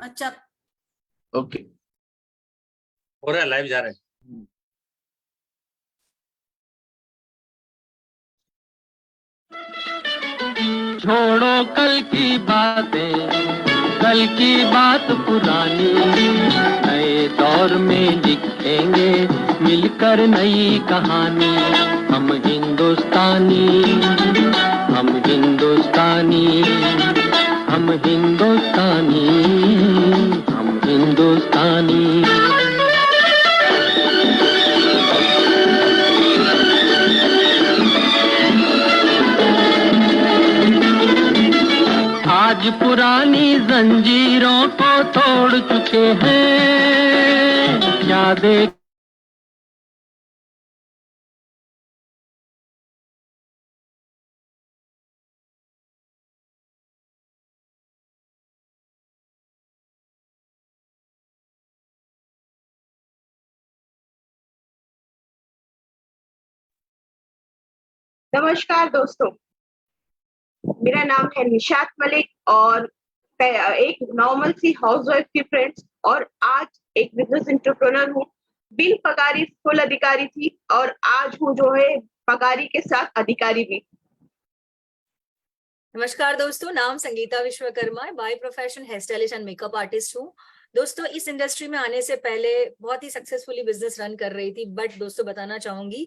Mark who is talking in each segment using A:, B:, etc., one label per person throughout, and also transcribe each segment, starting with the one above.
A: अच्छा
B: ओके,
C: हो रहा है, लाइव जा रहे हैं।
D: छोड़ो कल की बातें, कल की बात पुरानी, नए दौर में लिखेंगे मिलकर नई कहानी। हम हिंदुस्तानी, हम हिंदुस्तानी, हम हिंदुस्तानी, हम हिंदुस्तानी। आज पुरानी जंजीरों को तोड़ चुके हैं, यादें
E: नमस्कार दोस्तों, मेरा नाम है निशात मलिक और एक नॉर्मल सी हाउसवाइफ की फ्रेंड्स और आज एक बिजनेस एंटरप्रेन्योर हूँ। बिन पगारी फुल अधिकारी थी और आज हूँ जो है पगारी के साथ अधिकारी भी।
F: नमस्कार दोस्तों, नाम संगीता विश्वकर्मा है, by profession hair stylist and makeup artist हूँ। दोस्तों, इस इंडस्ट्री में आने से पहले बहुत ही सक्सेसफुली बिजनेस रन कर रही थी, बट दोस्तों बताना चाहूंगी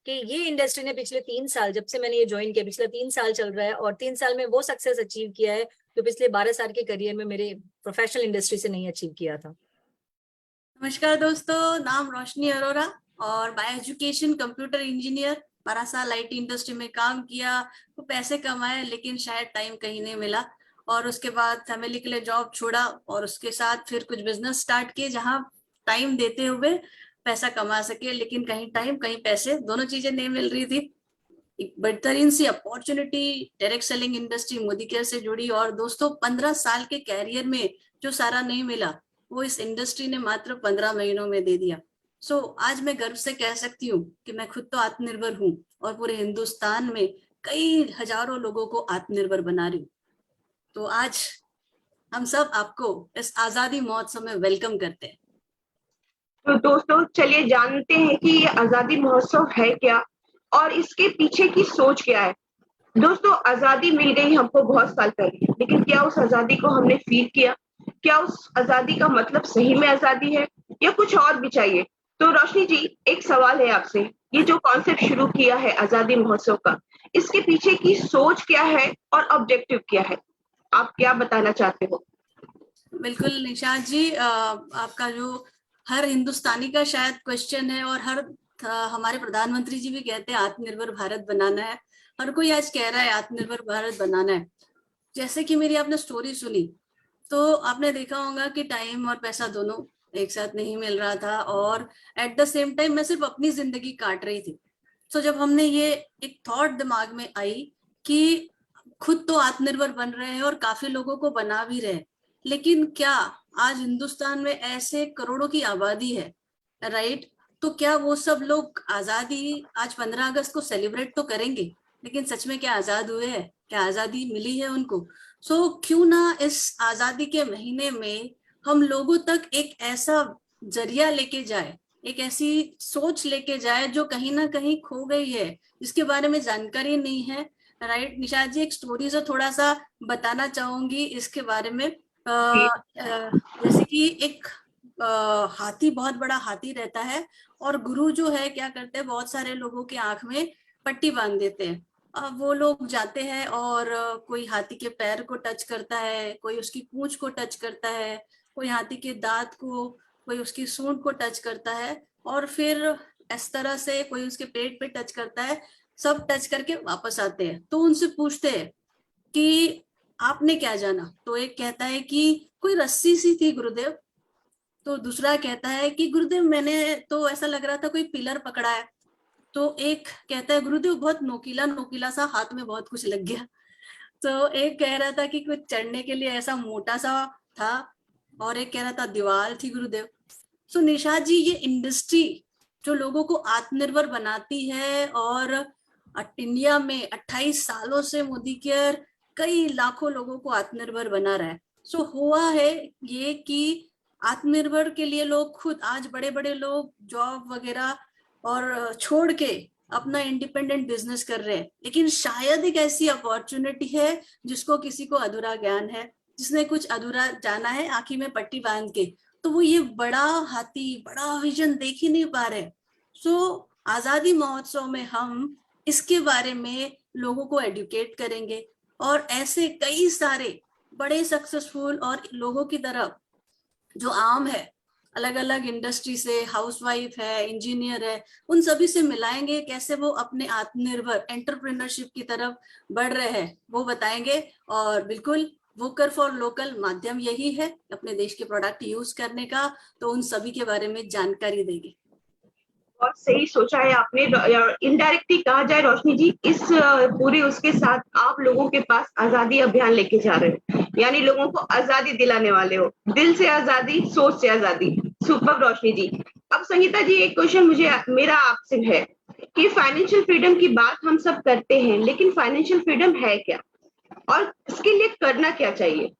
F: कि ये इंडस्ट्री ने पिछले 3 साल, जब से मैंने ये ज्वाइन किया, पिछले 3 साल चल रहा है और 3 साल में वो सक्सेस अचीव किया है जो पिछले 12 साल के करियर में मेरे प्रोफेशनल इंडस्ट्री से नहीं अचीव किया था।
A: नमस्कार दोस्तों, नाम रोशनी अरोरा और बाय एजुकेशन कंप्यूटर इंजीनियर। 12 साल आईटी इंडस्ट्री में काम किया, तो पैसे कमाए लेकिन शायद टाइम कहीं नहीं मिला और उसके बाद फैमिली के लिए जॉब छोड़ा और उसके साथ फिर कुछ बिजनेस स्टार्ट किए जहां टाइम देते हुए पैसा कमा सके, लेकिन कहीं टाइम कहीं पैसे, दोनों चीजें नहीं मिल रही थी। एक बेहतरीन सी opportunity direct selling industry Modicare से जुड़ी और दोस्तों 15 साल के कैरियर में जो सारा नहीं मिला वो इस इंडस्ट्री ने मात्र 15 महीनों में दे दिया। सो आज मैं गर्व से कह सकती हूँ कि मैं खुद तो आत्मनिर्भर हूँ और पूरे हिंदुस्तान में कई हजारों लोगों को आत्मनिर्भर बना रही हूँ। तो आज हम सब आपको इस आजादी महोत्सव में वेलकम करते हैं।
E: तो दोस्तों चलिए जानते हैं कि ये आजादी महोत्सव है क्या और इसके पीछे की सोच क्या है। दोस्तों, आजादी मिल गई हमको बहुत साल पहले, लेकिन क्या उस आजादी को हमने फील किया? क्या उस आजादी का मतलब सही में आजादी है या कुछ और भी चाहिए? तो रोशनी जी, एक सवाल है आपसे, ये जो कॉन्सेप्ट शुरू किया है आजादी महोत्सव का, इसके पीछे की सोच क्या है और ऑब्जेक्टिव क्या है? आप क्या बताना चाहते हो?
A: बिल्कुल निशात जी, आपका जो हर हिंदुस्तानी का शायद क्वेश्चन है और हर हमारे प्रधानमंत्री जी भी कहते हैं आत्मनिर्भर भारत बनाना है। हर कोई आज कह रहा है आत्मनिर्भर भारत बनाना है। जैसे कि मेरी आपने स्टोरी सुनी तो आपने देखा होगा कि टाइम और पैसा दोनों एक साथ नहीं मिल रहा था और एट द सेम टाइम मैं सिर्फ अपनी जिंदगी काट रही थी। तो जब हमने ये एक थॉट दिमाग में आई कि खुद तो आत्मनिर्भर बन रहे हैं और काफी लोगों को बना भी रहे, लेकिन क्या आज हिंदुस्तान में ऐसे करोड़ों की आबादी है, राइट? तो क्या वो सब लोग आजादी आज 15 अगस्त को सेलिब्रेट तो करेंगे, लेकिन सच में क्या आजाद हुए हैं? क्या आजादी मिली है उनको? सो क्यों ना इस आजादी के महीने में हम लोगों तक एक ऐसा जरिया लेके जाए, एक ऐसी सोच लेके जाए जो कहीं ना कहीं खो गई है, जिसके बारे में जानकारी नहीं है, राइट? निशात जी, एक स्टोरी से थोड़ा सा बताना चाहूंगी इसके बारे में। जैसे कि एक हाथी, बहुत बड़ा हाथी रहता है और गुरु जो है क्या करते हैं, बहुत सारे लोगों की आंख में पट्टी बांध देते हैं। अब वो लोग जाते हैं और कोई हाथी के पैर को टच करता है, कोई उसकी पूंछ को टच करता है, कोई हाथी के दांत को, कोई उसकी सूंड को टच करता है और फिर इस तरह से कोई उसके पेट पे टच करता है। सब टच करके वापस आते हैं तो उनसे पूछते हैं कि आपने क्या जाना? तो एक कहता है कि कोई रस्सी सी थी गुरुदेव। तो दूसरा कहता है कि गुरुदेव मैंने तो ऐसा लग रहा था कोई पिलर पकड़ा है। तो एक कहता है गुरुदेव बहुत नोकीला नोकीला सा हाथ में बहुत कुछ लग गया। तो एक कह रहा था कि कुछ चढ़ने के लिए ऐसा मोटा सा था और एक कह रहा था दीवार थी गुरुदेव। सो निशात जी, ये इंडस्ट्री जो लोगों को आत्मनिर्भर बनाती है और इंडिया में 28 सालों से मोदी केयर कई लाखों लोगों को आत्मनिर्भर बना रहा है। सो हुआ है ये कि आत्मनिर्भर के लिए लोग खुद आज बड़े बड़े लोग जॉब वगैरह और छोड़ के अपना इंडिपेंडेंट बिजनेस कर रहे हैं, लेकिन शायद एक ऐसी अपॉर्चुनिटी है जिसको किसी को अधूरा ज्ञान है, जिसने कुछ अधूरा जाना है आंखी में पट्टी बांध के, तो वो ये बड़ा हाथी बड़ा विजन देख ही नहीं पा रहे। सो आजादी महोत्सव में हम इसके बारे में लोगों को एडुकेट करेंगे और ऐसे कई सारे बड़े सक्सेसफुल और लोगों की तरफ जो आम है, अलग अलग इंडस्ट्री से, हाउसवाइफ है, इंजीनियर है, उन सभी से मिलाएंगे कैसे वो अपने आत्मनिर्भर एंटरप्रेन्योरशिप की तरफ बढ़ रहे हैं, वो बताएंगे। और बिल्कुल वोकल फॉर लोकल माध्यम यही है अपने देश के प्रोडक्ट यूज करने का, तो उन सभी के बारे में जानकारी देंगे।
E: बहुत सही सोचा है आपने। इनडायरेक्टली कहा जाए रोशनी जी, इस पूरे उसके साथ आप लोगों के पास आजादी अभियान लेके जा रहे हो, यानी लोगों को आजादी दिलाने वाले हो, दिल से आजादी, सोच से आजादी। सुपर रोशनी जी। अब संगीता जी, एक क्वेश्चन मेरा आपसे है कि फाइनेंशियल फ्रीडम की बात हम सब करते हैं, लेकिन फाइनेंशियल फ्रीडम है क्या और इसके लिए करना क्या चाहिए?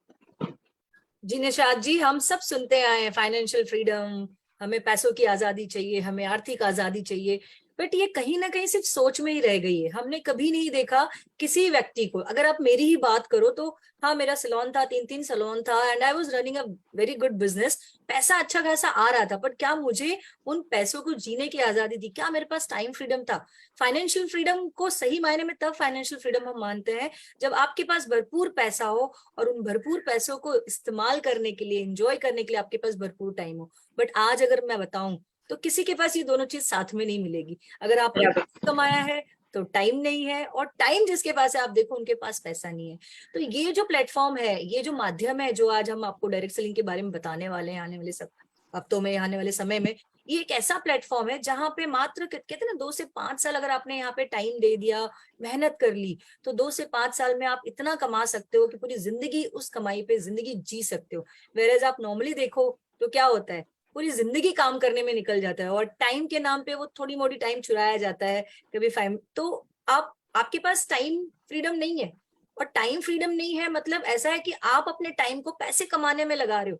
F: जी निशाद जी, हम सब सुनते आए हैं फाइनेंशियल फ्रीडम, हमें पैसों की आजादी चाहिए, हमें आर्थिक आजादी चाहिए, बट ये कहीं ना कहीं सिर्फ सोच में ही रह गई है। हमने कभी नहीं देखा किसी व्यक्ति को। अगर आप मेरी ही बात करो तो हाँ, मेरा सैलून था, 3 सैलून था, and I was running a very good business, पैसा अच्छा खासा आ रहा था, बट क्या मुझे उन पैसों को जीने की आजादी थी? क्या मेरे पास टाइम फ्रीडम था? फाइनेंशियल फ्रीडम को सही मायने में तब फाइनेंशियल फ्रीडम हम मानते हैं जब आपके पास भरपूर पैसा हो और उन भरपूर पैसों को इस्तेमाल करने के लिए, एंजॉय करने के लिए आपके पास भरपूर टाइम हो। बट आज अगर मैं बताऊं तो किसी के पास ये दोनों चीज साथ में नहीं मिलेगी। अगर आपने पैसा कमाया है तो टाइम नहीं है, और टाइम जिसके पास है आप देखो उनके पास पैसा नहीं है। तो ये जो प्लेटफॉर्म है, ये जो माध्यम है, जो आज हम आपको डायरेक्ट सेलिंग के बारे में बताने वाले हैं आने वाले सब हफ्तों में, आने वाले समय में, ये एक ऐसा प्लेटफॉर्म है जहां पे मात्र कहते हैं ना 2 से 5 साल अगर आपने यहाँ पे टाइम दे दिया, मेहनत कर ली, तो 2 से 5 साल में आप इतना कमा सकते हो कि पूरी जिंदगी उस कमाई पे जिंदगी जी सकते हो। वेरेज आप नॉर्मली देखो तो क्या होता है, पूरी जिंदगी काम करने में निकल जाता है और टाइम के नाम पे वो थोड़ी मोटी टाइम चुराया जाता है कभी फाइम। तो आपके पास टाइम फ्रीडम नहीं है, और टाइम फ्रीडम नहीं है मतलब ऐसा है कि आप अपने टाइम को पैसे कमाने में लगा रहे हो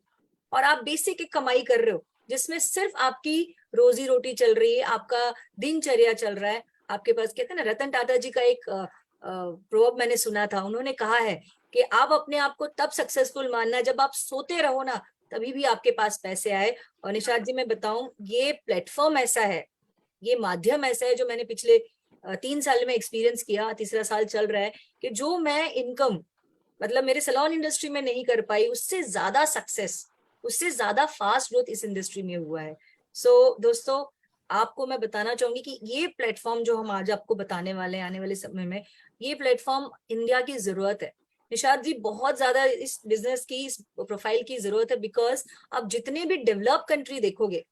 F: और आप बेसिक एक कमाई कर रहे हो जिसमें सिर्फ आपकी रोजी रोटी चल रही है, आपका दिनचर्या चल रहा है। आपके पास कहते हैं ना, रतन टाटा जी का एक प्रोवर्ब मैंने सुना था, उन्होंने कहा है कि आप अपने आप को तब सक्सेसफुल मानना जब आप सोते रहो ना, तभी भी आपके पास पैसे आए। और निशाद जी मैं बताऊं, ये प्लेटफॉर्म ऐसा है, ये माध्यम ऐसा है जो मैंने पिछले 3 साल में एक्सपीरियंस किया, तीसरा साल चल रहा है, कि जो मैं इनकम मतलब मेरे सैलून इंडस्ट्री में नहीं कर पाई, उससे ज्यादा सक्सेस, उससे ज्यादा फास्ट ग्रोथ इस इंडस्ट्री में हुआ है। सो दोस्तों, आपको मैं बताना चाहूंगी कि ये प्लेटफॉर्म जो हम आज आपको बताने वाले हैं आने वाले समय में, ये प्लेटफॉर्म इंडिया की जरूरत है। निशाद जी, बहुत ज्यादा इस बिजनेस की, इस प्रोफाइल की जरूरत है, बिकॉज आप जितने भी डेवलप कंट्री देखोगे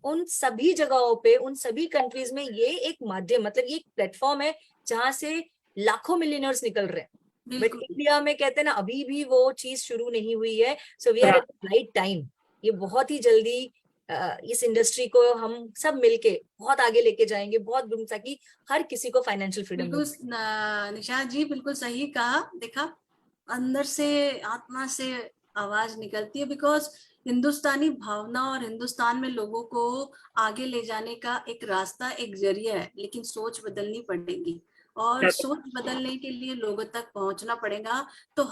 F: उन सभी जगहों पे, उन सभी कंट्रीज में ये एक माध्यम, मतलब ये एक प्लेटफॉर्म है जहां से लाखों मिलियनर्स निकल रहे हैं। बट इंडिया में कहते हैं ना, अभी भी वो चीज शुरू नहीं हुई है। So we are at the right time. ये बहुत ही जल्दी इस इंडस्ट्री को हम सब मिलके बहुत आगे लेके जाएंगे, बहुत दूर, ताकि हर किसी को फाइनेंशियल फ्रीडम मिले।
A: बिल्कुल निशाद जी, बिल्कुल सही कहा। देखा, अंदर से, आत्मा से आवाज निकलती है, बिकॉज हिंदुस्तानी भावना और हिंदुस्तान में लोगों को आगे ले जाने का एक रास्ता, एक जरिया है, लेकिन सोच बदलनी पड़ेगी और सोच बदलने के लिए लोगों तक पहुंचना पड़ेगा। तो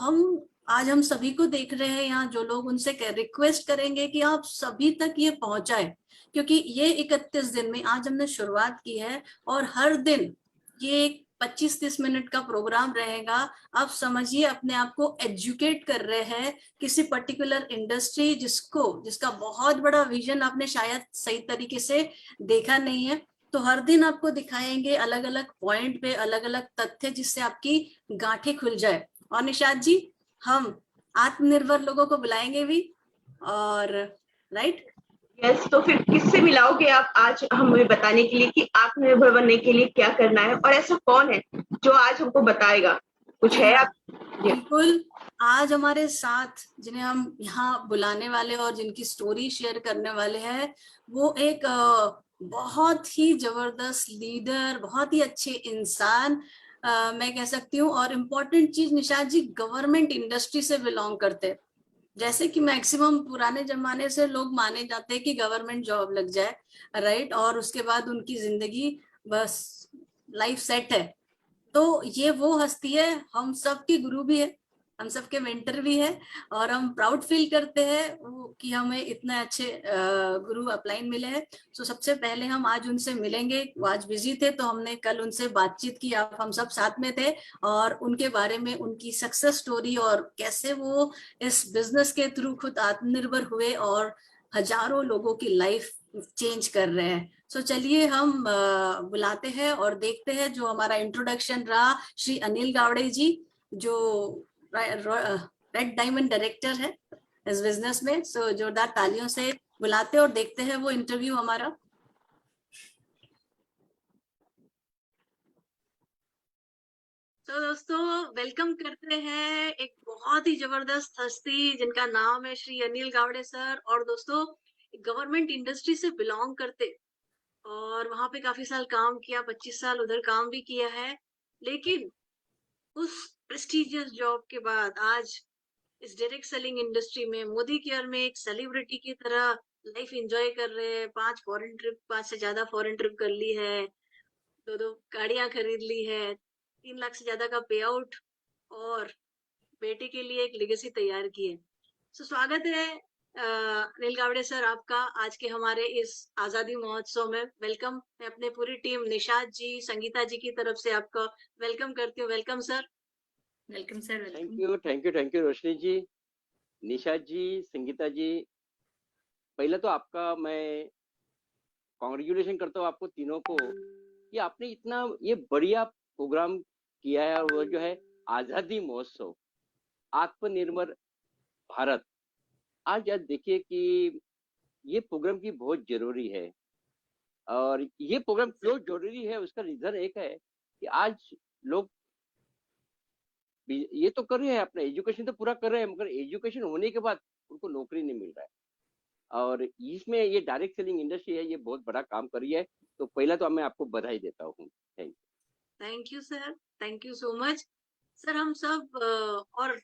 A: आज हम सभी को देख रहे हैं यहाँ जो लोग, उनसे रिक्वेस्ट करेंगे कि आप सभी तक ये पहुंचाए, क्योंकि ये 31 दिन में आज हमने शुरुआत की है और हर दिन ये 25-30 मिनट का प्रोग्राम रहेगा। आप समझिए, अपने आप को एजुकेट कर रहे हैं किसी पर्टिकुलर इंडस्ट्री जिसका बहुत बड़ा विजन आपने शायद सही तरीके से देखा नहीं है। तो हर दिन आपको दिखाएंगे अलग अलग पॉइंट पे अलग अलग तथ्य, जिससे आपकी गांठें खुल जाए। और निशाद जी, हम आत्मनिर्भर लोगों को बुलाएंगे भी, और राइट,
E: यस। तो फिर किससे मिलाओगे आप आज हमें बताने के लिए कि आत्मनिर्भर बनने के लिए क्या करना है, और ऐसा कौन है जो आज हमको बताएगा? कुछ है आप?
A: बिल्कुल, आज हमारे साथ जिन्हें हम यहाँ बुलाने वाले और जिनकी स्टोरी शेयर करने वाले हैं, वो एक बहुत ही जबरदस्त लीडर, बहुत ही अच्छे इंसान मैं कह सकती हूँ। और इम्पोर्टेंट चीज, निशाद जी गवर्नमेंट इंडस्ट्री से बिलोंग करते हैं, जैसे कि मैक्सिमम पुराने जमाने से लोग माने जाते हैं कि गवर्नमेंट जॉब लग जाए, राइट, और उसके बाद उनकी जिंदगी बस लाइफ सेट है। तो ये वो हस्ती है, हम सबकी गुरु भी है, हम सबके मेंटर भी है, और हम प्राउड फील करते हैं कि हमें इतने अच्छे गुरु अपलाइन मिले हैं। तो सबसे पहले हम आज उनसे मिलेंगे। वो आज बिजी थे तो हमने कल उनसे बातचीत की, आप हम सब साथ में थे, और उनके बारे में, उनकी सक्सेस स्टोरी और कैसे वो इस बिजनेस के थ्रू खुद आत्मनिर्भर हुए और हजारों लोगों की लाइफ चेंज कर रहे हैं। सो चलिए हम बुलाते हैं और देखते हैं। जो हमारा इंट्रोडक्शन रहा श्री अनिल गावड़े जी, जो रेड डायमंड डायरेक्टर है इस बिजनेस में। सो जोरदार तालियों से बुलाते हैं और देखते हैं वो इंटरव्यू हमारा। तो दोस्तों वेलकम करते हैं एक बहुत ही जबरदस्त हस्ती जिनका नाम है श्री अनिल गावड़े सर। और दोस्तों गवर्नमेंट इंडस्ट्री से बिलोंग करते और वहां पे काफी साल काम किया, 25 साल उधर काम भी किया है। लेकिन उस प्रेस्टिजियस जॉब के बाद आज इस डायरेक्ट सेलिंग इंडस्ट्री में मोदी केयर में एक सेलिब्रिटी की तरह लाइफ एंजॉय कर रहे हैं। 5 से ज्यादा फॉरेन ट्रिप कर ली है, 2 गाड़ियां खरीद ली है, 3 लाख से ज्यादा का पे आउट, और बेटे के लिए एक लेगेसी तैयार की है। सो स्वागत है अनिल गावड़े सर आपका आज के हमारे इस आजादी महोत्सव में। वेलकम। मैं अपने पूरी टीम निशाद जी, संगीता जी की तरफ से आपका वेलकम करती हूँ। Welcome sir. Welcome sir.
B: Thank you Roshni ji, Nisha ji, Sangeeta ji. पहले तो आपका मैं कॉन्ग्रेचुलेशन करता हूँ आपको तीनों को कि आपने इतना ये बढ़िया प्रोग्राम किया है। और वो जो है आजादी महोत्सव, आत्मनिर्भर भारत, आज देखिए कि ये प्रोग्राम की बहुत जरूरी है। और ये प्रोग्राम क्यों जरूरी है उसका रीजन एक है कि आज लोग ये तो कर रहे हैं, अपना एजुकेशन तो पूरा कर रहे हैं, मगर एजुकेशन होने के बाद उनको नौकरी नहीं मिल रहा है। और इसमें ये डायरेक्ट सेलिंग इंडस्ट्री है, ये बहुत बड़ा काम कर रही है। तो पहला तो मैं आपको बधाई देता हूँ।
A: Thank you sir, thank you so much. Sir हम सब और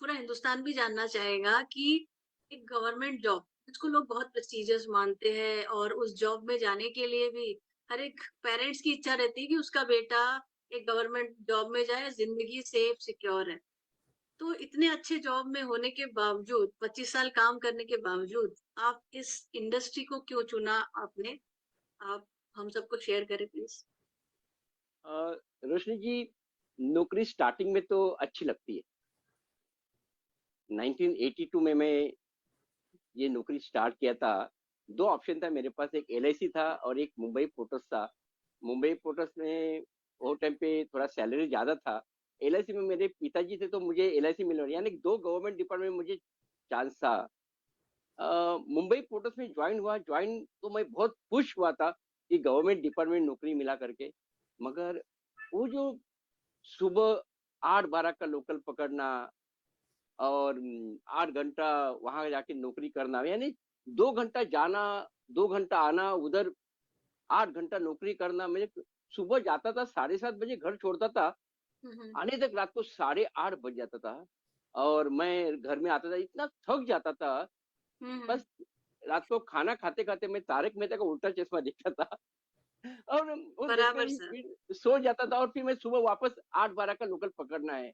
A: पूरा हिंदुस्तान भी जानना चाहेगा कि एक गवर्नमेंट जॉब जिसको लोग बहुत प्रेस्टिजियस मानते हैं, और उस जॉब में जाने के लिए भी हर एक पेरेंट्स की इच्छा रहती है कि उसका बेटा एक गवर्नमेंट जॉब में जाए, जिंदगी सेफ सिक्योर है। तो इतने अच्छे जॉब में होने के बावजूद, 25 साल काम करने के बावजूद, आप इस इंडस्ट्री को क्यों चुना आपने? आप हम सबको शेयर करें प्लीज।
B: रोशनी जी, नौकरी स्टार्टिंग में तो अच्छी लगती है। 1982 में मैं ये नौकरी स्टार्ट किया था। 2 ऑप्शन था मेरे पास, एक LIC था और एक मुंबई पोर्ट्स था। मुंबई पोर्ट्स में वो टाइम पे थोड़ा सैलरी ज्यादा था। LIC में मेरे पिताजी थे तो मुझे LIC मिल रही, यानी 2 गवर्नमेंट डिपार्टमेंट में मुझे चांस था। मुंबई पोर्ट्स में ज्वाइन तो मैं बहुत खुश हुआ था कि गवर्नमेंट डिपार्टमेंट नौकरी मिला करके। मगर वो जो सुबह 8-12 का लोकल पकड़ना और 8 घंटा वहां जाके नौकरी करना, यानी 2 घंटा जाना 2 घंटा आना, उधर 8 घंटा नौकरी करना। मैं सुबह जाता था 7:30 बजे, घर छोड़ता था, आने तक रात को 8:30 बज जाता था। और मैं घर में आता था इतना थक जाता था, बस रात को खाना खाते खाते मैं तारक मेहता का उल्टा चश्मा देखता था और वो देखकर
A: बराबर
B: ही
A: सर।
B: फिर सो जाता था। और फिर मैं सुबह वापस 8-12 का लोकल पकड़ना है।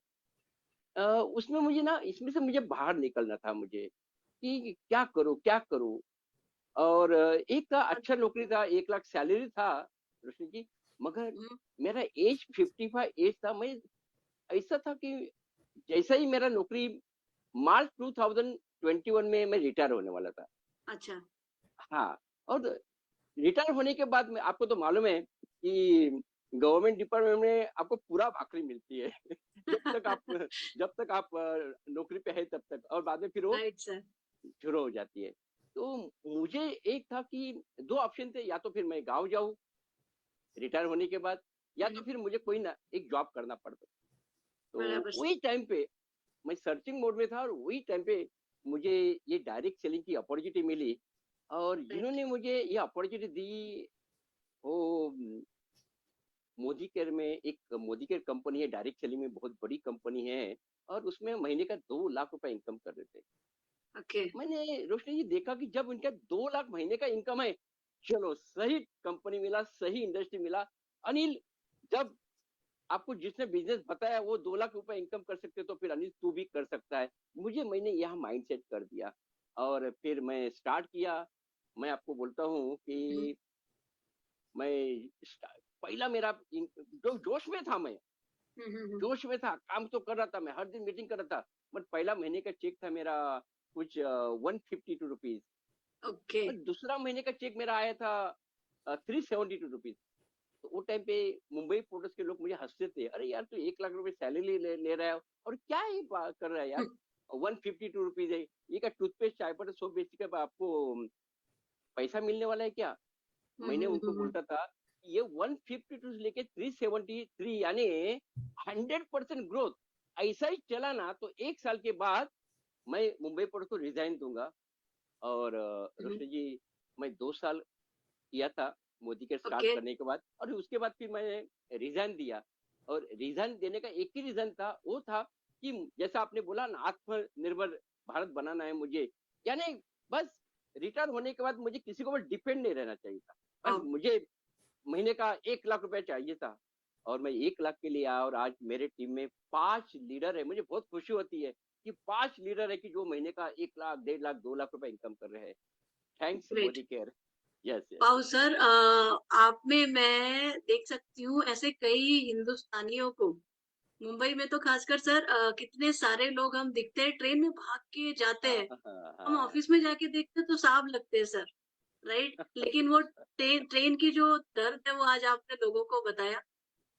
B: उसमें मुझे ना, इसमें से मुझे बाहर निकलना था मुझे कि क्या करूं क्या करूं। और एक था अच्छा नौकरी था, 1 लाख सैलरी था रोशनी जी। मगर मेरा एज 55 एज था। मैं ऐसा था कि जैसा ही मेरा नौकरी मार्च 2021 में मैं रिटायर होने वाला था।
A: अच्छा।
B: हाँ, और रिटायर होने के बाद में आपको तो मालूम है कि गवर्नमेंट डिपार्टमेंट में आपको पूरा भाकरी मिलती है जब तक आप नौकरी पे है तब तक, और बाद में फिर वो
A: राइट सर।
B: शुरू हो जाती है। तो मुझे एक था कि 2 ऑप्शन थे, या तो फिर मैं गांव जाऊं रिटायर होने के बाद, या तो फिर मुझे कोई ना एक जॉब करना पड़ता। तो
A: बराबर सर।
B: वही टाइम पे मैं सर्चिंग मोड में था, और वही टाइम पे मुझे ये डायरेक्ट सेलिंग की अपॉर्चुनिटी मिली। और
A: राइट।
B: जिन्होंने मुझे ये अपॉर्चुनिटी दी वो मोदी केयर में, एक मोदी केयर कंपनी है, डायरेक्ट सेलिंग में बहुत बड़ी कंपनी है। और उसमें महीने का 2 लाख रुपए इनकम कर रहे थे।
A: ओके
B: मैंने रोशनी जी देखा कि जब उनका 2 लाख महीने का इनकम है, चलो सही कंपनी मिला, सही इंडस्ट्री मिला। अनिल, जब आपको जिसने बिजनेस बताया वो 2 लाख रुपए इनकम कर सकते हो, तो फिर अनिल तू भी कर सकता है। मैंने यह माइंडसेट कर दिया और फिर मैं स्टार्ट किया। मैं आपको बोलता हूँ कि मैं पहला मेरा जो जोश में था, मैं जोश में था, काम तो कर रहा था, मैं हर दिन मीटिंग कर रहा था, बट पहला महीने का चेक था मेरा कुछ 152 रुपीज।
A: ओके
B: और दूसरा महीने का चेक मेरा आया था 372 रुपीज। तो वो टाइम पे मुंबई पोर्ट्स के लोग मुझे हंसते थे, अरे यार तू 1 लाख रुपए सैलरी ले रहा है और क्या ये बात कर रहा है यार, 152 रुपीज है, ये क्या टूथपेस्ट चाय पर सोप बेच के आपको पैसा मिलने वाला है क्या? मैंने उनको बोलता था ये 152 से लेके 373 यानी 100% ग्रोथ ऐसा ही चला ना, तो 1 साल के बाद मैं मुंबई पोर्ट को रिजाइन दूंगा। और रोशनी जी, मैं 2 साल किया था मोदी के स्टार्ट
A: ओके
B: करने के बाद, और उसके बाद फिर मैंने रिजाइन दिया। और रिजाइन देने का एक ही रीजन था, वो था कि जैसा आपने बोला ना, आत्मनिर्भर भारत बनाना है मुझे, यानी बस रिटायर होने के बाद मुझे किसी के ऊपर डिपेंड नहीं रहना चाहिए था, बस मुझे महीने का 1 लाख रुपए चाहिए था। और मैं 1 लाख के लिए आया, और आज मेरे टीम में 5 लीडर है। मुझे बहुत खुशी होती है कि 5 लीडर है कि जो महीने का 1 लाख, 1.5 लाख, 2 लाख रुपए इनकम कर रहे हैं। Thanks
A: great
B: Modi care. Yes yes.
A: Wow sir आप में मैं देख सकती हूँ ऐसे कई हिंदुस्तानियों को मुंबई में तो खासकर सर कितने सारे लोग हम दिखते हैं ट्रेन में भाग के जाते
B: हाँ
A: हैं
B: हाँ
A: हम
B: हाँ।
A: ऑफिस में जाके देखते हैं तो साफ लगते हैं सर राइट लेकिन वो ट्रेन की जो दर्द है वो आज आपने लोगों को बताया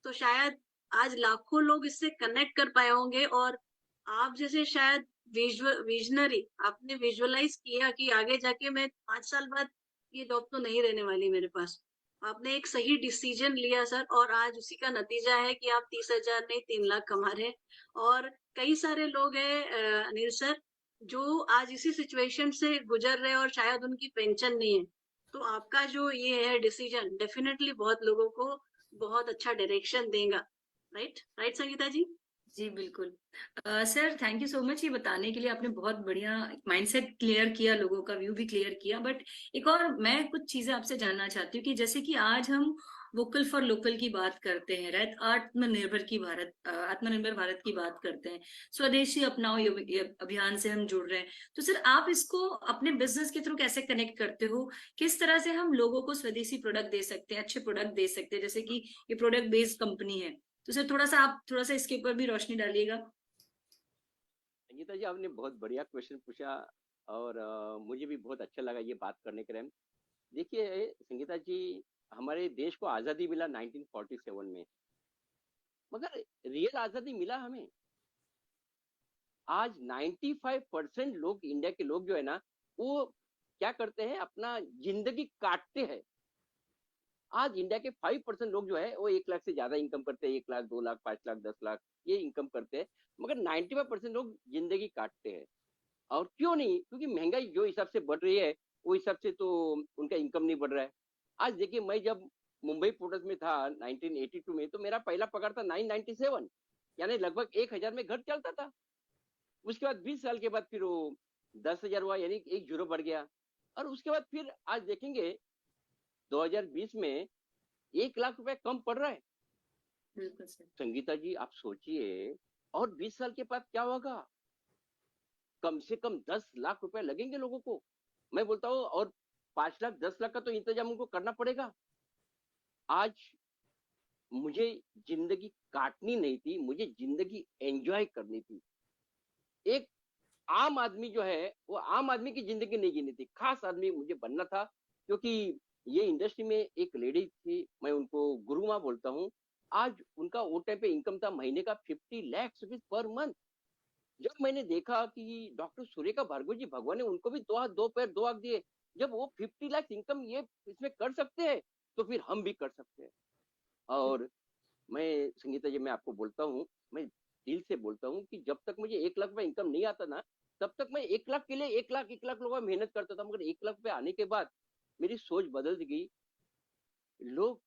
A: तो शायद आज लाखों लोग इससे कनेक्ट कर पाए होंगे और आप जैसे शायद विजनरी आपने विजुअलाइज किया कि आगे जाके मैं 5 साल बाद ये जॉब तो नहीं रहने वाली मेरे पास आपने एक सही डिसीजन लिया सर और आज उसी का नतीजा है कि आप 30,000 नहीं 3 लाख कमा रहे हैं और कई सारे लोग हैं अनिल सर जो आज इसी सिचुएशन से गुजर रहे हैं और शायद उनकी पेंशन नहीं है तो आपका जो ये है डिसीजन डेफिनेटली बहुत लोगों को बहुत अच्छा डायरेक्शन देगा राइट राइट संगीता जी
F: जी बिल्कुल sir thank you so much ये बताने के लिए आपने बहुत बढ़िया माइंडसेट क्लियर किया लोगों का व्यू भी क्लियर किया बट एक और मैं कुछ चीजें आपसे जानना चाहती हूँ कि जैसे कि आज हम वोकल फॉर लोकल की बात करते हैं राइट आत्मनिर्भर भारत की बात करते हैं स्वदेशी अपनाओ ये अभियान से हम जुड़ रहे हैं तो सर आप इसको अपने बिजनेस के थ्रू कैसे कनेक्ट करते हो किस तरह से हम लोगों को स्वदेशी प्रोडक्ट दे सकते हैं अच्छे प्रोडक्ट दे सकते हैं जैसे कि ये प्रोडक्ट बेस्ड कंपनी है तो सर आप थोड़ा सा इसके ऊपर भी रोशनी डालिएगा
B: संगीता जी, आपने बहुत बढ़िया क्वेश्चन पूछा, और मुझे भी बहुत अच्छा लगा ये बात करने के लिए। देखिए संगीता जी, हमारे देश को आजादी मिला 1947 में, मगर रियल आजादी मिला हमें आज। 95% लोग, इंडिया के लोग जो है ना, वो क्या करते हैं, अपना जिंदगी काटते हैं। आज इंडिया के 5% लोग जो है वो 1 लाख से ज्यादा इनकम करते हैं, 1 लाख, 2 लाख, 5 लाख, 10 लाख ये इनकम करते हैं, मगर 95% लोग जिंदगी काटते हैं। और क्यों नहीं? क्योंकि महंगाई जो हिसाब से बढ़ रही है वो हिसाब से तो उनका इनकम नहीं बढ़ रहा है। आज देखिए, मैं जब मुंबई पोर्ट्स में था 1982 में, तो मेरा पहला पगार था 997, यानी लगभग 1,000 में घर चलता था। उसके बाद 20 साल के बाद फिर वो 10,000 हुआ, यानी एक जीरो बढ़ गया। और उसके बाद फिर आज देखेंगे 2020 में 1 लाख रुपए कम पड़ रहा है।
F: बिल्कुल सर
B: संगीता जी, आप सोचिए, और 20 साल के बाद क्या होगा? कम से कम 10 लाख रुपए लगेंगे लोगों को। मैं बोलता हूँ, और 5 लाख, 10 लाख का तो इंतजाम उनको करना पड़ेगा। आज मुझे जिंदगी काटनी नहीं थी, मुझे जिंदगी एंजॉय करनी थी। एक आम आदमी जो है, वो आम आदमी की जिंदगी नहीं जीनी थी, खास आदमी मुझे बनना था। क्योंकि ये इंडस्ट्री में एक लेडी थी, मैं उनको गुरु माँ बोलता हूँ। आज उनका वो टाइम पे इनकम था महीने का 50 लाख रुपीज पर मंथ। जब मैंने देखा कि डॉक्टर सूर्यका भार्गव जी, भगवान ने उनको भी 2 हाथ 2 पैर 2 आंख दिए, जब वो 50 लाख इनकम ये इसमें कर सकते हैं, तो फिर हम भी कर सकते हैं। और मैं संगीता जी, मैं आपको बोलता हूँ, मैं दिल से बोलता हूँ कि जब तक मुझे 1 लाख रुपए इनकम नहीं आता ना, तब तक मैं 1 लाख के लिए 1 लाख रुपए मेहनत करता था। मगर 1 लाख रुपए आने के बाद मेरी सोच बदल गई। लोग,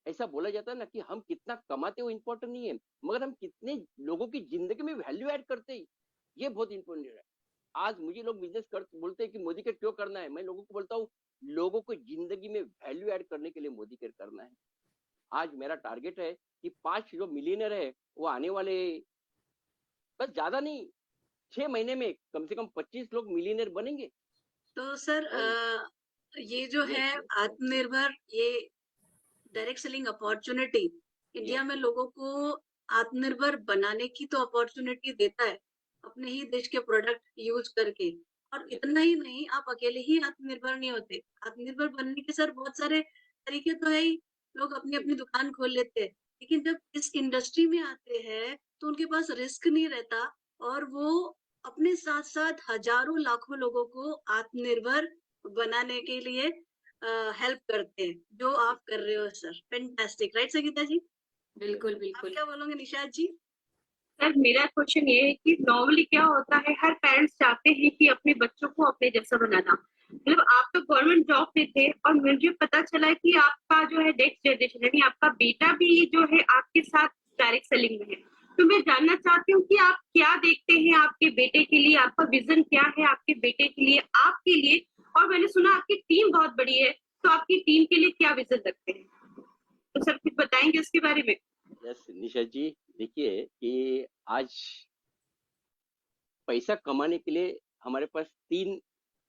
B: ऐसा बोला जाता है ना कि हम कितना कमाते वो इम्पोर्टेंट नहीं है, मगर हम कितने लोगों की जिंदगी में वैल्यू ऐड करते हैं, ये बहुत इंपॉर्टेंट है। आज मुझे लोग बिजनेस कर बोलते हैं कि मोदी केयर क्यों करना है, मैं लोगों को बोलता हूँ लोगों को जिंदगी में वैल्यू ऐड करने के लिए मोदी केयर करना है। आज मेरा टारगेट है कि 5 जो मिलियनर है वो आने वाले, बस ज्यादा नहीं, 6 महीने में कम से कम 25 लोग मिलियनर बनेंगे।
A: तो सर
B: और
A: ये जो
B: यस
A: है
B: यस
A: आत्मनिर्भर, ये direct selling opportunity India
B: yes
A: में लोगों को आत्मनिर्भर बनाने की तो अपॉर्चुनिटी देता है, अपने ही देश के प्रोडक्ट यूज करके। और
B: यस
A: इतना ही नहीं, आप अकेले ही आत्मनिर्भर नहीं होते। आत्मनिर्भर बनने के सर बहुत सारे तरीके तो है ही। लोग अपनी अपनी दुकान खोल लेते हैं, लेकिन जब इस इंडस्ट्री में आते हैं तो उनके पास रिस्क नहीं रहता, और वो अपने साथ साथ हजारों लाखों लोगों को आत्मनिर्भर बनाने के लिए हेल्प करते हैं, जो आप कर रहे हो सर। फैंटास्टिक, राइट संगीता जी?
F: बिल्कुल
A: आप
F: बिल्कुल।
A: क्या बोलोगे निशाद जी?
E: सर मेरा क्वेश्चन ये है कि नॉर्मली क्या होता है, हर पेरेंट्स चाहते हैं कि अपने बच्चों को अपने जैसा बनाना। मतलब आप तो गवर्नमेंट जॉब में थे और मुझे पता चला कि आपका जो है नेक्स्ट जनरेशन यानी आपका बेटा भी जो है आपके साथ डायरेक्ट सेलिंग में है। तो मैं जानना चाहती हूँ कि आप क्या देखते हैं आपके बेटे के लिए, आपका विजन क्या है आपके बेटे के लिए, आपके लिए। और मैंने सुना आपकी टीम बहुत बड़ी है, तो आपकी टीम के लिए क्या विजन रखते हैं? तो सर कुछ बताएंगे उसके बारे में?
B: यस निशा जी, देखिए कि आज पैसा कमाने के लिए हमारे पास 3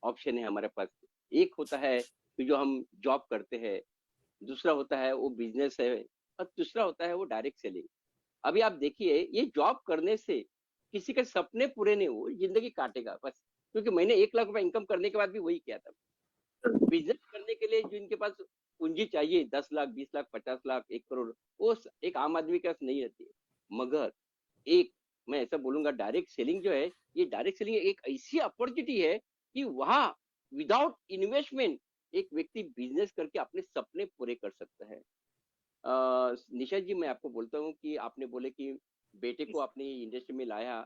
B: ऑप्शन है हमारे पास। एक होता है कि जो हम जॉब करते हैं, दूसरा होता है वो बिजनेस है, और तीसरा होता है वो डायरेक्ट सेलिंग। अभी आप देखिए ये जॉब करने से किसी के सपने पूरे नहीं हुए, जिंदगी काटेगा बस। क्योंकि मैंने 1 लाख रुपए इनकम करने के बाद भी वही किया था। बिजनेस करने के लिए जो इनके पास पूंजी चाहिए 10 लाख 20 लाख 50 लाख 1 करोड़, वो एक आम आदमी के पास नहीं रहती है। मगर एक मैं ऐसा बोलूंगा, डायरेक्ट सेलिंग जो है, ये डायरेक्ट सेलिंग एक ऐसी अपॉर्चुनिटी है कि वहां विदाउट इन्वेस्टमेंट एक व्यक्ति बिजनेस करके अपने सपने पूरे कर सकता है। निशा जी, मैं आपको बोलता हूँ कि आपने बोले कि बेटे को अपनी इंडस्ट्री में लाया।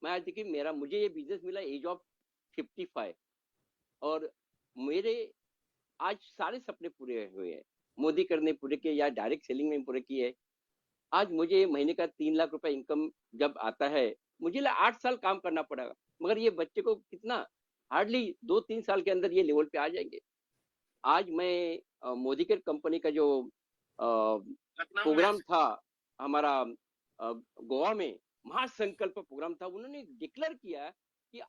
B: मैं आज देखिए मुझे ये बिजनेस मिला एज ऑफ 55, और मेरे आज सारे सपने पूरे हुए हैं। मोदी करने पूरे किए या डायरेक्ट सेलिंग में पूरे किए। आज मुझे महीने का 3 लाख रुपए इनकम जब आता है, मुझे 8 साल काम करना पड़ेगा, मगर ये बच्चे को कितना हार्डली 2-3 साल के अंदर ये लेवल पे आ जाएंगे। आज मैं मोदी केयर कंपनी का जो प्रोग्राम था हमारा गोवा में, महासंकल्प प्रोग्राम था, उन्होंने डिक्लेयर किया कि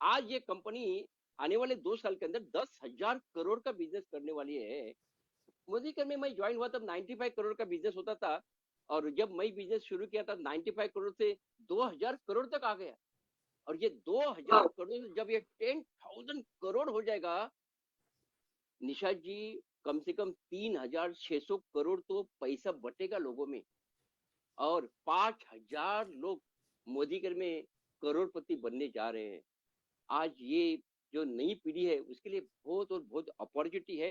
B: आज ये कंपनी आने वाले 2 साल के अंदर 10,000 करोड़ का बिजनेस करने वाली है। मोदी केयर में मैं ज्वाइन हुआ तब 95 करोड़ का बिजनेस होता था, और जब मैं बिजनेस शुरू किया था 95 करोड़ से 2,000 करोड़ तक आ गया। और ये 2,000 करोड़ जब ये 10,000 करोड़ हो जाएगा निशा जी, कम से कम 3,600 करोड़ तो पैसा बटेगा लोगों में, और 5,000 लोग मोदी केयर में करोड़पति बनने जा रहे हैं। आज ये जो नई पीढ़ी है उसके लिए बहुत और बहुत अपॉर्चुनिटी है।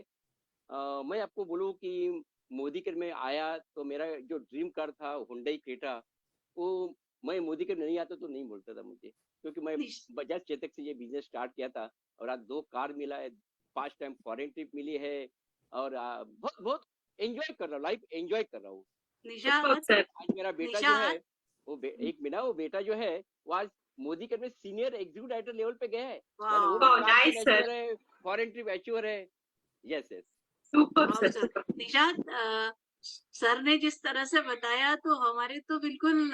B: मैं आपको बोलूं कि मोदी केयर में आया तो मेरा जो ड्रीम कार था हुंडई क्रेटा, वो मैं मोदी केयर नहीं आता तो नहीं बोलता था मुझे, क्योंकि मैं बजाज चेतक से ये बिजनेस स्टार्ट किया था, और आज 2 कार मिला है, 5 टाइम फॉरेन ट्रिप मिली है, और बहुत बहुत एंजॉय कर रहा हूँ, लाइफ एंजॉय कर रहा हूँ।
A: निशाद,
E: सर
B: आज मेरा बेटा जो है वो एक मिनट, वो बेटा जो है वो आज मोदी केयर में सीनियर एग्जीक्यूटिव डायरेक्टर लेवल पे गया है, यानी वो भी
E: वाह,
B: कार
E: नाइस सर।
B: एचूअर है, फॉरेन ट्रिप एचूअर है। यस यस
E: सुपर
A: वाह
E: सर।
A: सर। निशाद, सर ने जिस तरह से बताया तो हमारे तो बिल्कुल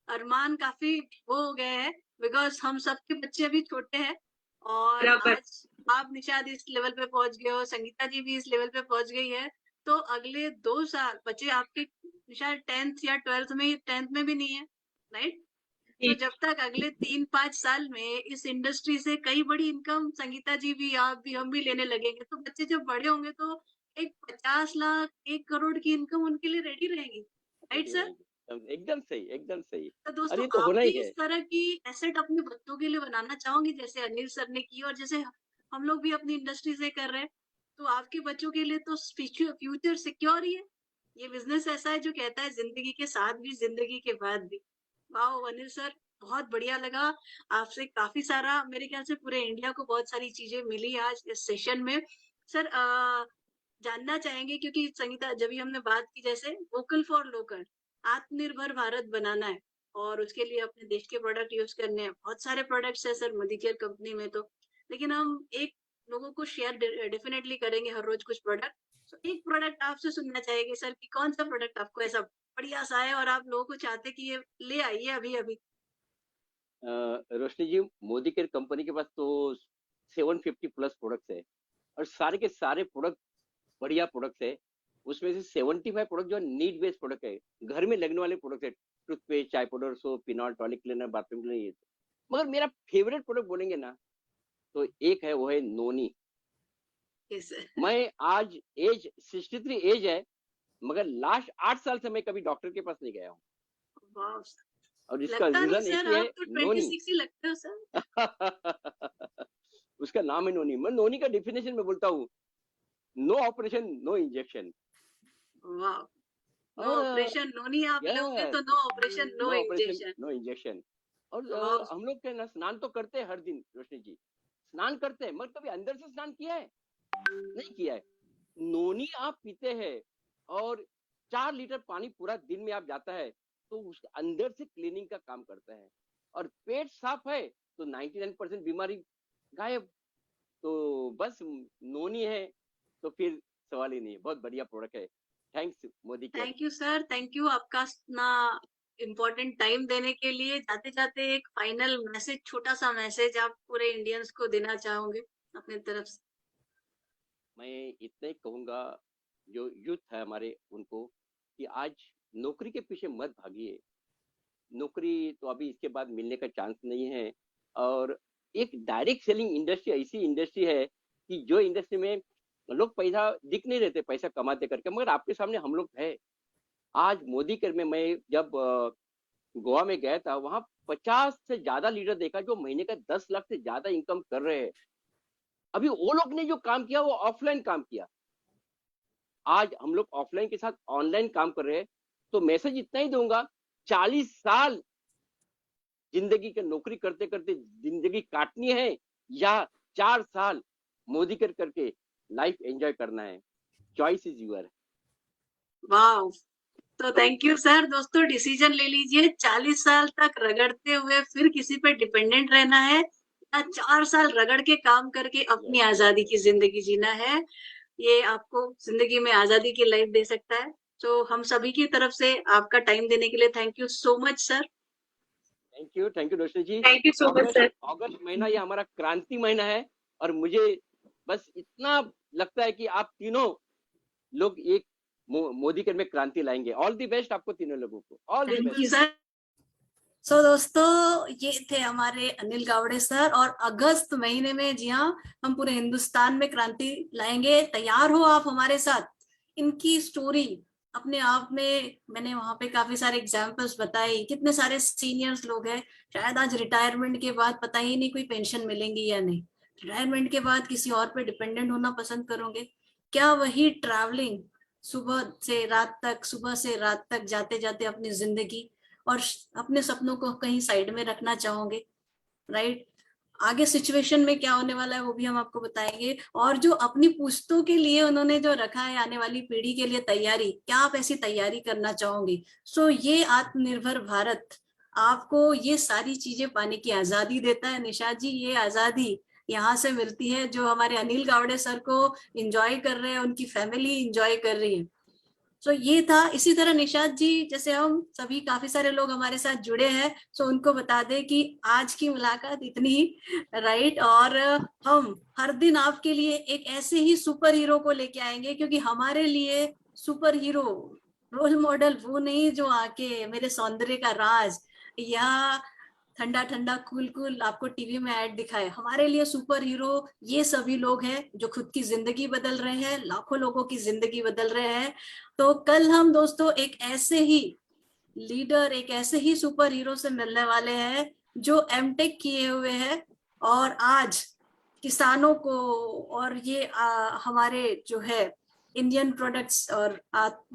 A: अरमान काफी वो हो गए हैं, बिकॉज हम सबके बच्चे अभी छोटे हैं, और
E: बराबर।
A: आज आप निशाद इस लेवल पे पहुंच गए हो, संगीता जी भी इस लेवल पे पहुंच गई है। तो अगले 2 साल बच्चे आपके शायद 10th या 12th में, 10th में भी नहीं है, राइट? तो जब तक अगले 3-5 साल में इस इंडस्ट्री से कई बड़ी इनकम संगीता जी भी, आप भी, हम भी लेने लगेंगे, तो बच्चे जब बड़े होंगे तो एक 50 लाख 1 करोड़ की इनकम उनके लिए रेडी रहेगी, राइट सर?
B: एकदम सही एकदम सही।
A: तो
B: और
A: दोस्तों
B: ये तो
A: आप
B: होना
A: भी
B: ही
A: इस
B: है।
A: तरह की एसेट अपने बच्चों के लिए बनाना चाहोगे, जैसे अनिल सर ने की और जैसे हम लोग भी अपनी इंडस्ट्री से कर रहे हैं, तो आपके बच्चों के लिए तो फ्यूचर सिक्योर ही है। ये बिजनेस ऐसा है जो कहता है जिंदगी के साथ भी, जिंदगी के बाद भी। वाह अनिल सर, बहुत बढ़िया लगा आपसे, काफी सारा, मेरे ख्याल से पूरे इंडिया को बहुत सारी चीजें मिली आज इस सेशन में। सर जानना चाहेंगे, क्योंकि संगीता जब भी हमने बात की, जैसे वोकल फॉर लोकल, आत्मनिर्भर भारत बनाना है, और उसके लिए अपने देश के प्रोडक्ट यूज करने हैं। बहुत सारे प्रोडक्ट्स है सर मोदी केयर कंपनी में तो, लेकिन हम एक लोगों को शेयर डेफिनेटली करेंगे हर रोज कुछ प्रोडक्ट। तो एक प्रोडक्ट आपसे सुनना चाहेंगे सर कि कौन सा प्रोडक्ट आपको ऐसा बढ़िया सा है और आप लोगों को चाहते कि ये ले आइए अभी अभी।
B: रोशनी जी, मोदी केयर कंपनी के पास तो 750 प्लस प्रोडक्ट्स है और सारे के सारे प्रोडक्ट बढ़िया प्रोडक्ट्स है। उसमें से 75 प्रोडक्ट जो नीड बेस्ड प्रोडक्ट है, घर में लगने वाले प्रोडक्ट है, टूथपेस्ट, चाय powder, soap, phenol, toilet cleaner, bathroom cleaner, ये। मगर मेरा फेवरेट प्रोडक्ट बोलेंगे ना तो एक है, वो है नोनी।
A: Yes, sir.
B: मैं आज एज 63 एज है, मगर लास्ट 8 साल से मैं कभी डॉक्टर के पास नहीं गया हूँ।
A: Wow.
B: और इसका
A: लगता नहीं
B: रीजन एक
A: सर,
B: ही है,
A: आप तो
B: नोनी।
A: 26 ही लगते हो सर।
B: उसका नाम है नोनी। मैं नोनी का डेफिनेशन में बोलता हूँ, नो ऑपरेशन नो इंजेक्शन।
A: वाह, नो
B: और
A: ऑपरेशन नोनी आप लोगे तो no operation no injection.
B: No injection. और
A: वाह,
B: हम लोग के ना स्नान तो करते हैं हर दिन रोशनी जी, स्नान करते हैं, मगर कभी अंदर से स्नान किया है? नहीं किया है। नोनी आप पीते हैं और 4 लीटर पानी पूरा दिन में आप जाता है तो उसके अंदर से क्लीनिंग का काम करता है। और पेट साफ है तो 99% बीमारी गायब। तो बस नोनी है तो फिर सवाल ही नहीं है। बहुत बढ़िया प्रोडक्ट है। Thanks Modi care.
A: Thank you sir, thank you आपका इतना इम्पोर्टेंट टाइम देने के लिए। जाते जाते एक फाइनल मैसेज, छोटा सा मैसेज आप पूरे इंडियंस को देना चाहोगे अपने तरफ से?
B: मैं इतना ही कहूंगा, जो यूथ है हमारे, उनको कि आज नौकरी के पीछे मत भागिए। नौकरी तो अभी इसके बाद मिलने का चांस नहीं है। और एक डायरेक्ट सेलिंग इंडस्ट्री ऐसी इंडस्ट्री है कि जो इंडस्ट्री में लोग पैसा दिख नहीं रहते, पैसा कमाते करके, मगर आपके सामने हम लोग है। आज मोदी केयर में मैं जब गोवा में गया था, वहां 50 से ज्यादा लीडर देखा जो महीने का 10 लाख से ज्यादा इनकम कर रहे हैं। अभी वो लोग ने जो काम किया वो ऑफलाइन काम किया। आज हम लोग ऑफलाइन के साथ ऑनलाइन काम कर रहे हैं। तो मैसेज इतना ही दूंगा, 40 साल जिंदगी के नौकरी करते करते जिंदगी काटनी है या 4 साल मोदी केयर करके लाइफ एंजॉय करना है, चॉइस इज यूर।
A: वाह, तो थैंक यू सर। दोस्तों डिसीजन ले लीजिए, 40 साल तक रगड़ते हुए फिर किसी पे डिपेंडेंट रहना है या 4 साल रगड़ के काम करके अपनी आजादी की जिंदगी जीना है। ये आपको जिंदगी में आजादी की लाइफ दे सकता है। तो हम सभी की तरफ से आपका टाइम देने के लिए thank you so much sir.
B: Thank you Roshni ji.
E: Thank you so much sir.
B: अगस्त महीना ये हमारा क्रांति महीना है और मुझे बस इतना लगता है कि आप तीनों लोग एक मोदी केयर में क्रांति लाएंगे। ऑल द बेस्ट आपको तीनों लोगों को, all the
A: thank you
B: best.
A: Sir. So दोस्तों ये थे हमारे अनिल गावड़े सर। और अगस्त महीने में, जी हाँ, हम पूरे हिंदुस्तान में क्रांति लाएंगे। तैयार हो आप हमारे साथ? इनकी स्टोरी अपने आप में, मैंने वहां पे काफी सारे एग्जाम्पल्स बताए। कितने सारे सीनियर्स लोग हैं, शायद आज रिटायरमेंट के बाद पता ही नहीं कोई पेंशन मिलेंगी या नहीं। रिटायरमेंट के बाद किसी और पे डिपेंडेंट होना पसंद करोगे क्या? वही ट्रैवलिंग सुबह से रात तक, सुबह से रात तक जाते जाते अपनी जिंदगी और अपने सपनों को कहीं साइड में रखना चाहोगे, राइट? आगे सिचुएशन में क्या होने वाला है वो भी हम आपको बताएंगे। और जो अपनी पुश्तों के लिए उन्होंने जो रखा है, आने वाली पीढ़ी के लिए तैयारी, क्या आप ऐसी तैयारी करना चाहोगे? सो ये आत्मनिर्भर भारत आपको ये सारी चीजें पाने की आजादी देता है। निशा जी, ये आजादी यहाँ से मिलती है जो हमारे अनिल गावड़े सर को एंजॉय कर रहे हैं, उनकी फैमिली एंजॉय कर रही है। सो ये था। इसी तरह निशाद जी, जैसे हम सभी काफी सारे लोग हमारे साथ जुड़े हैं, सो उनको बता दें कि आज की मुलाकात इतनी ही, राइट? और हम हर दिन आपके लिए एक ऐसे ही सुपर हीरो को लेके आएंगे, क्योंकि हमारे लिए सुपर हीरो, रोल मॉडल वो नहीं जो आके मेरे सौंदर्य का राज या ठंडा ठंडा कूल कूल आपको टीवी में ऐड दिखाए। हमारे लिए सुपर हीरो ये सभी लोग हैं जो खुद की जिंदगी बदल रहे हैं, लाखों लोगों की जिंदगी बदल रहे हैं। तो कल हम दोस्तों एक ऐसे ही लीडर, एक ऐसे ही सुपर हीरो से मिलने वाले हैं जो एमटेक किए हुए हैं और आज किसानों को और ये हमारे जो है इंडियन प्रोडक्ट्स और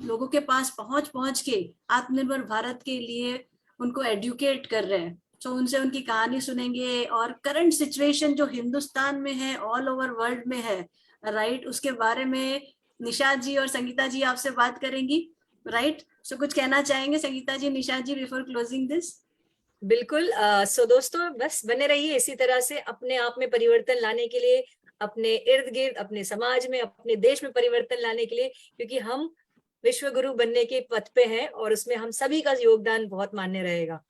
A: लोगों के पास पहुंच के आत्मनिर्भर भारत के लिए उनको एडुकेट कर रहे हैं। तो उनसे उनकी कहानी सुनेंगे और करंट सिचुएशन जो हिंदुस्तान में है, ऑल ओवर वर्ल्ड में है, राइट, उसके बारे में निशा जी और संगीता जी आपसे बात करेंगी, राइट? सो कुछ कहना चाहेंगे संगीता जी, निशा जी, बिफोर क्लोजिंग दिस?
F: बिल्कुल। सो दोस्तों बस बने रहिए इसी तरह से अपने आप में परिवर्तन लाने के लिए, अपने इर्द गिर्द, अपने समाज में, अपने देश में परिवर्तन लाने के लिए, क्योंकि हम विश्व गुरु बनने के पथ पे हैं और उसमें हम सभी का योगदान बहुत मान्य रहेगा।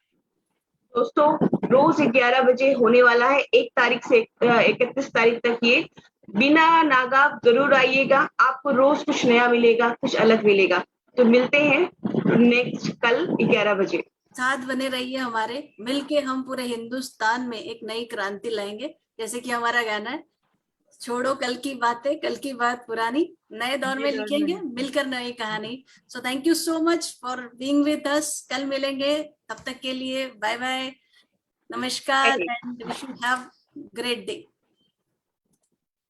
E: दोस्तों रोज 11 बजे होने वाला है 1 तारीख से 31 तारीख तक। ये बिना नागा जरूर आइएगा, आपको रोज कुछ नया मिलेगा, कुछ अलग मिलेगा। तो मिलते हैं नेक्स्ट कल 11 बजे।
A: साथ बने रहिए हमारे, मिलके हम पूरे हिंदुस्तान में एक नई क्रांति लाएंगे। जैसे कि हमारा गाना है, छोड़ो कल की बातें, कल की बात पुरानी, नए दौर में लिखेंगे मिलकर नई कहानी। So thank you so much for being with us. कल मिलेंगे, तब तक के लिए बाय बाय, नमस्कार and wish you have great day.